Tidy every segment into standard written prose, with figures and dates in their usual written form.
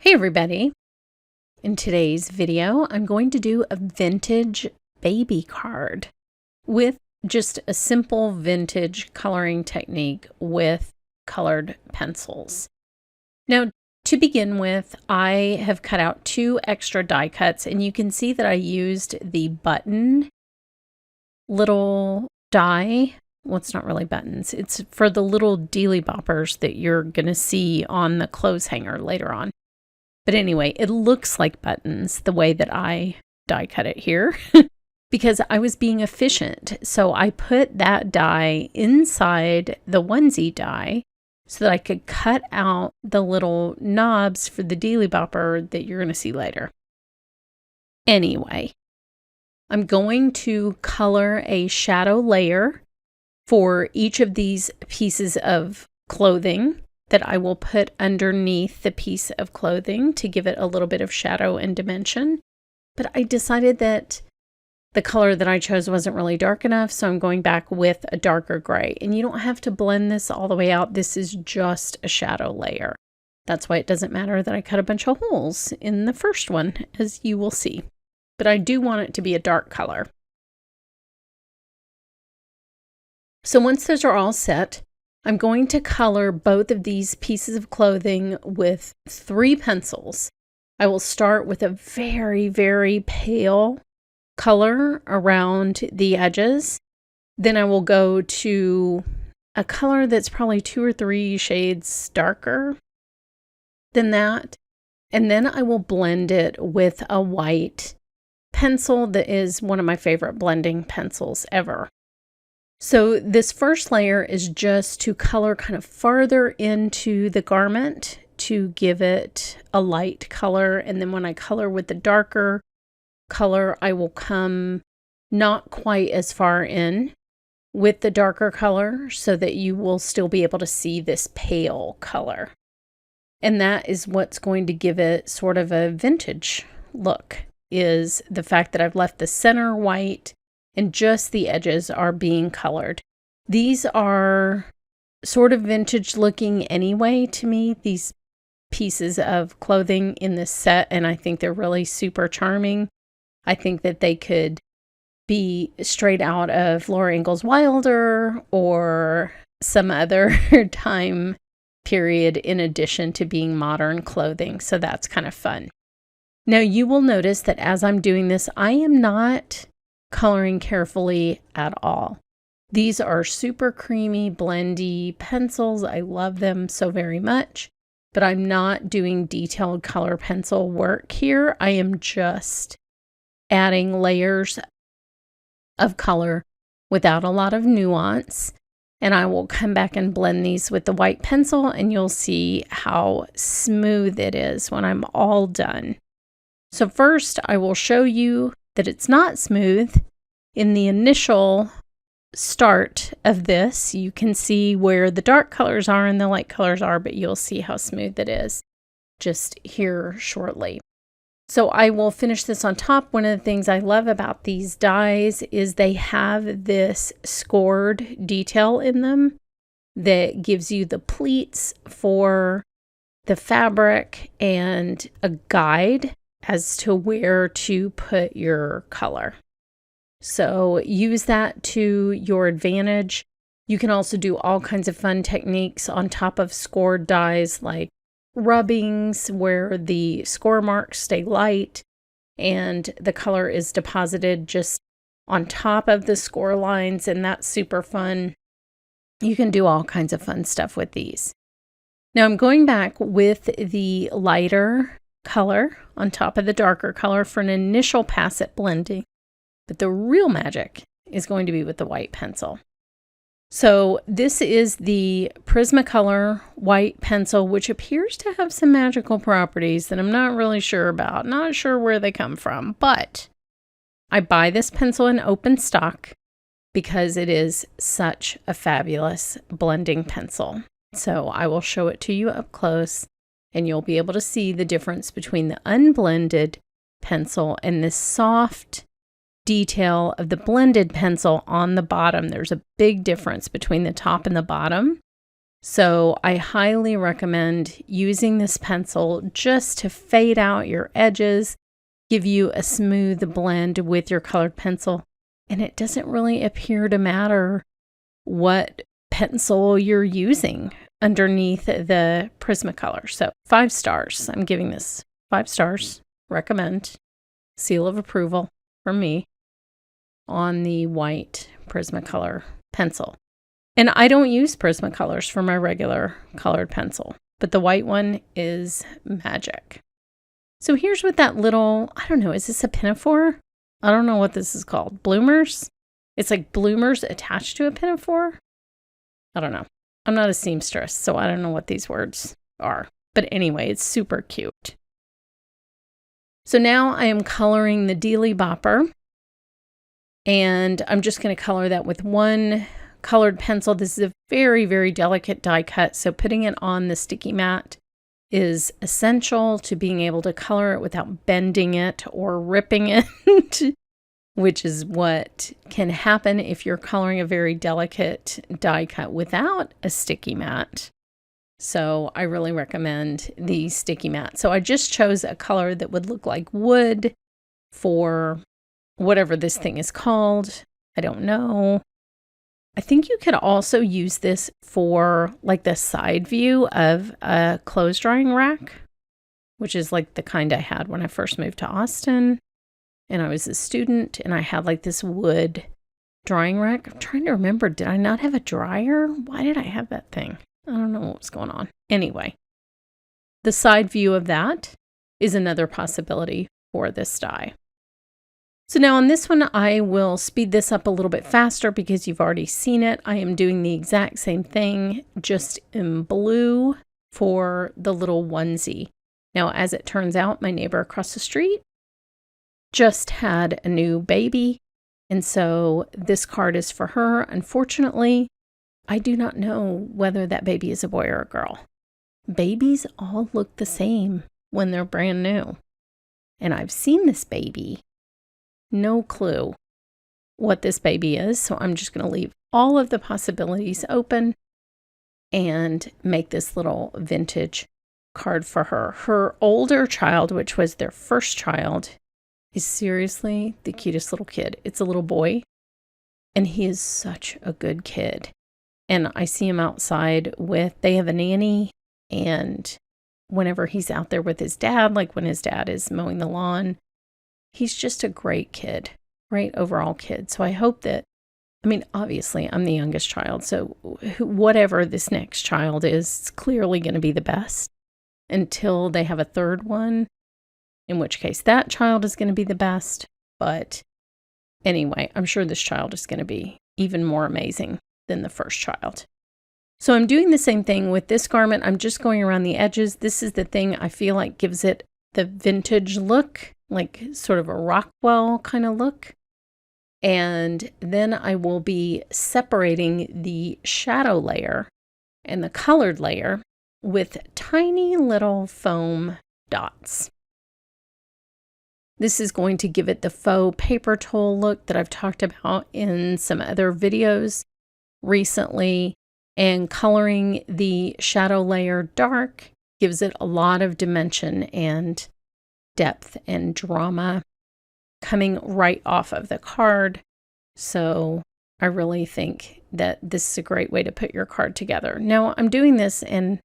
Hey everybody! In today's video, I'm going to do a vintage baby card with just a simple vintage coloring technique with colored pencils. Now, to begin with, I have cut out 2 extra die cuts, and you can see that I used the button little die. Well, it's not really buttons. It's for the little dealy boppers that you're going to see on the clothes hanger later on. But anyway, it looks like buttons the way that I die cut it here because I was being efficient. So I put that die inside the onesie die so that I could cut out the little knobs for the dealy bopper that you're going to see later. Anyway, I'm going to color a shadow layer for each of these pieces of clothing that I will put underneath the piece of clothing to give it a little bit of shadow and dimension. But I decided that the color that I chose wasn't really dark enough, so I'm going back with a darker gray. And you don't have to blend this all the way out. This is just a shadow layer. That's why it doesn't matter that I cut a bunch of holes in the first one, as you will see. But I do want it to be a dark color. So once those are all set, I'm going to color both of these pieces of clothing with 3 pencils. I will start with a very, very pale color around the edges. Then I will go to a color that's probably 2 or 3 shades darker than that. And then I will blend it with a white pencil that is one of my favorite blending pencils ever. So this first layer is just to color kind of farther into the garment to give it a light color. And then when I color with the darker color, I will come not quite as far in with the darker color so that you will still be able to see this pale color. And that is what's going to give it sort of a vintage look, is the fact that I've left the center white and just the edges are being colored. These are sort of vintage looking anyway to me, these pieces of clothing in this set, and I think they're really super charming. I think that they could be straight out of Laura Ingalls Wilder or some other time period in addition to being modern clothing, so that's kind of fun. Now you will notice that as I'm doing this, I am not coloring carefully at all. These are super creamy, blendy pencils. I love them so very much, but I'm not doing detailed color pencil work here. I am just adding layers of color without a lot of nuance. And I will come back and blend these with the white pencil, and you'll see how smooth it is when I'm all done. So first, I will show you that it's not smooth. In the initial start of this, you can see where the dark colors are and the light colors are, but you'll see how smooth it is just here shortly. So I will finish this on top. One of the things I love about these dies is they have this scored detail in them that gives you the pleats for the fabric and a guide as to where to put your color. So use that to your advantage. You can also do all kinds of fun techniques on top of scored dies, like rubbings where the score marks stay light and the color is deposited just on top of the score lines, and that's super fun. You can do all kinds of fun stuff with these. Now I'm going back with the lighter color on top of the darker color for an initial pass at blending, but the real magic is going to be with the white pencil. So this is the Prismacolor white pencil, which appears to have some magical properties that I'm not really sure about, not sure where they come from, but I buy this pencil in open stock because it is such a fabulous blending pencil. So I will show it to you up close, and you'll be able to see the difference between the unblended pencil and this soft detail of the blended pencil on the bottom. There's a big difference between the top and the bottom. So I highly recommend using this pencil just to fade out your edges, give you a smooth blend with your colored pencil. And it doesn't really appear to matter what pencil you're using underneath the Prismacolor. So 5 stars. I'm giving this 5 stars. Recommend. Seal of approval from me on the white Prismacolor pencil. And I don't use Prismacolors for my regular colored pencil, but the white one is magic. So here's what that little, I don't know, is this a pinafore? I don't know what this is called. Bloomers? It's like bloomers attached to a pinafore? I don't know. I'm not a seamstress, so I don't know what these words are. But anyway, it's super cute. So now I am coloring the Dealy Bopper. And I'm just going to color that with one colored pencil. This is a very, very delicate die cut. So putting it on the sticky mat is essential to being able to color it without bending it or ripping it, which is what can happen if you're coloring a very delicate die cut without a sticky mat. So I really recommend the sticky mat. So I just chose a color that would look like wood for whatever this thing is called. I don't know. I think you could also use this for like the side view of a clothes drying rack, which is like the kind I had when I first moved to Austin and I was a student and I had like this wood drying rack. I'm trying to remember, did I not have a dryer? Why did I have that thing? I don't know what was going on. Anyway, the side view of that is another possibility for this die. So now on this one, I will speed this up a little bit faster because you've already seen it. I am doing the exact same thing, just in blue for the little onesie. Now, as it turns out, my neighbor across the street just had a new baby. And so this card is for her. Unfortunately, I do not know whether that baby is a boy or a girl. Babies all look the same when they're brand new. And I've seen this baby. No clue what this baby is, so I'm just going to leave all of the possibilities open and make this little vintage card for her. Her older child, which was their first child, is seriously the cutest little kid. It's a little boy, and he is such a good kid. And I see him outside they have a nanny, and whenever he's out there with his dad, like when his dad is mowing the lawn, he's just a great kid, great overall kid. So I hope that, I mean, obviously I'm the youngest child, so whatever this next child is, it's clearly going to be the best until they have a third one, in which case that child is going to be the best. But anyway, I'm sure this child is going to be even more amazing than the first child. So I'm doing the same thing with this garment. I'm just going around the edges. This is the thing I feel like gives it the vintage look, like sort of a Rockwell kind of look. And then I will be separating the shadow layer and the colored layer with tiny little foam dots. This is going to give it the faux paper towel look that I've talked about in some other videos recently. And coloring the shadow layer dark gives it a lot of dimension and depth and drama coming right off of the card. So I really think that this is a great way to put your card together. Now I'm doing this and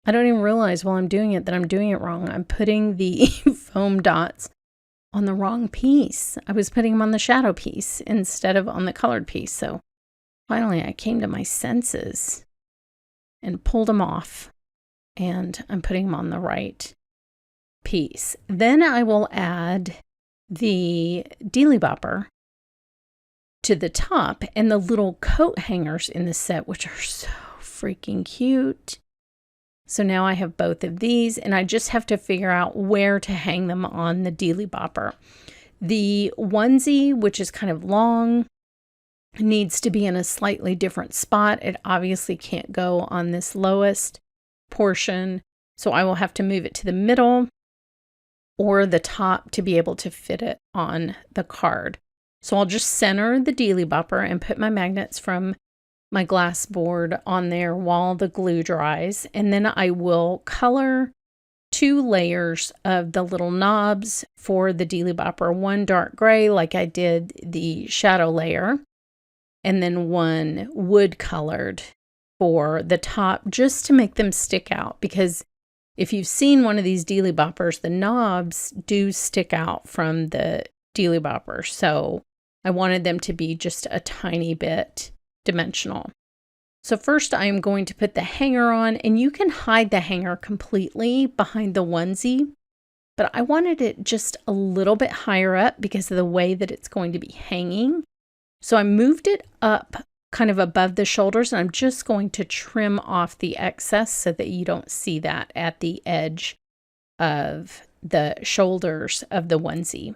I don't even realize while I'm doing it that I'm doing it wrong. I'm putting the foam dots on the wrong piece. I was putting them on the shadow piece instead of on the colored piece. So finally I came to my senses and pulled them off, and I'm putting them on the right piece. Then I will add the Dealy Bopper to the top and the little coat hangers in the set, which are so freaking cute. So now I have both of these, and I just have to figure out where to hang them on the Dealy Bopper. The onesie, which is kind of long, needs to be in a slightly different spot. It obviously can't go on this lowest portion, so I will have to move it to the middle or the top to be able to fit it on the card. So I'll just center the Dealy Bopper and put my magnets from my glass board on there while the glue dries, and then I will color 2 layers of the little knobs for the Dealy Bopper, one dark gray like I did the shadow layer, and then one wood colored for the top, just to make them stick out, because if you've seen one of these Dealy Boppers, the knobs do stick out from the Dealy Bopper, so I wanted them to be just a tiny bit dimensional. So first I am going to put the hanger on, and you can hide the hanger completely behind the onesie, but I wanted it just a little bit higher up because of the way that it's going to be hanging. So I moved it up kind of above the shoulders, and I'm just going to trim off the excess so that you don't see that at the edge of the shoulders of the onesie.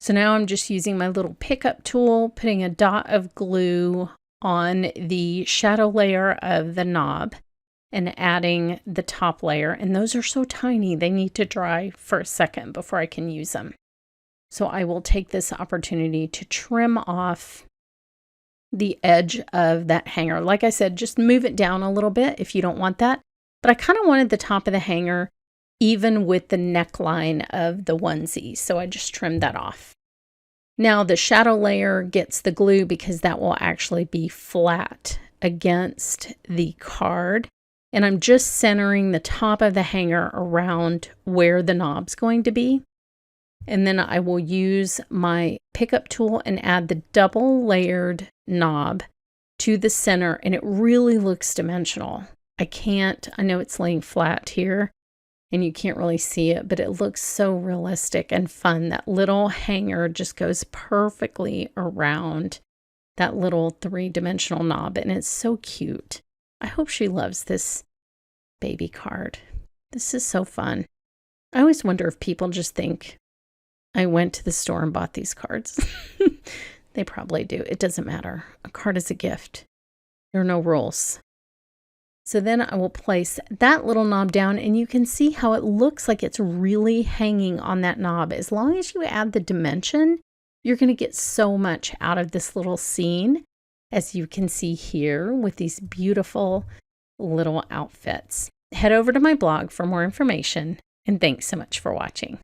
So now I'm just using my little pickup tool, putting a dot of glue on the shadow layer of the knob and adding the top layer. And those are so tiny, they need to dry for a second before I can use them. So I will take this opportunity to trim off the edge of that hanger. Like I said, just move it down a little bit if you don't want that. But I kind of wanted the top of the hanger even with the neckline of the onesie, so I just trimmed that off. Now the shadow layer gets the glue because that will actually be flat against the card. And I'm just centering the top of the hanger around where the knob's going to be. And then I will use my pickup tool and add the double layered knob to the center, and it really looks dimensional. I know it's laying flat here and you can't really see it, but it looks so realistic and fun. That little hanger just goes perfectly around that little 3-dimensional knob, and it's so cute. I hope she loves this baby card. This is so fun. I always wonder if people just think I went to the store and bought these cards. They probably do. It doesn't matter. A card is a gift. There are no rules. So then I will place that little knob down, and you can see how it looks like it's really hanging on that knob. As long as you add the dimension, you're going to get so much out of this little scene, as you can see here with these beautiful little outfits. Head over to my blog for more information, and thanks so much for watching.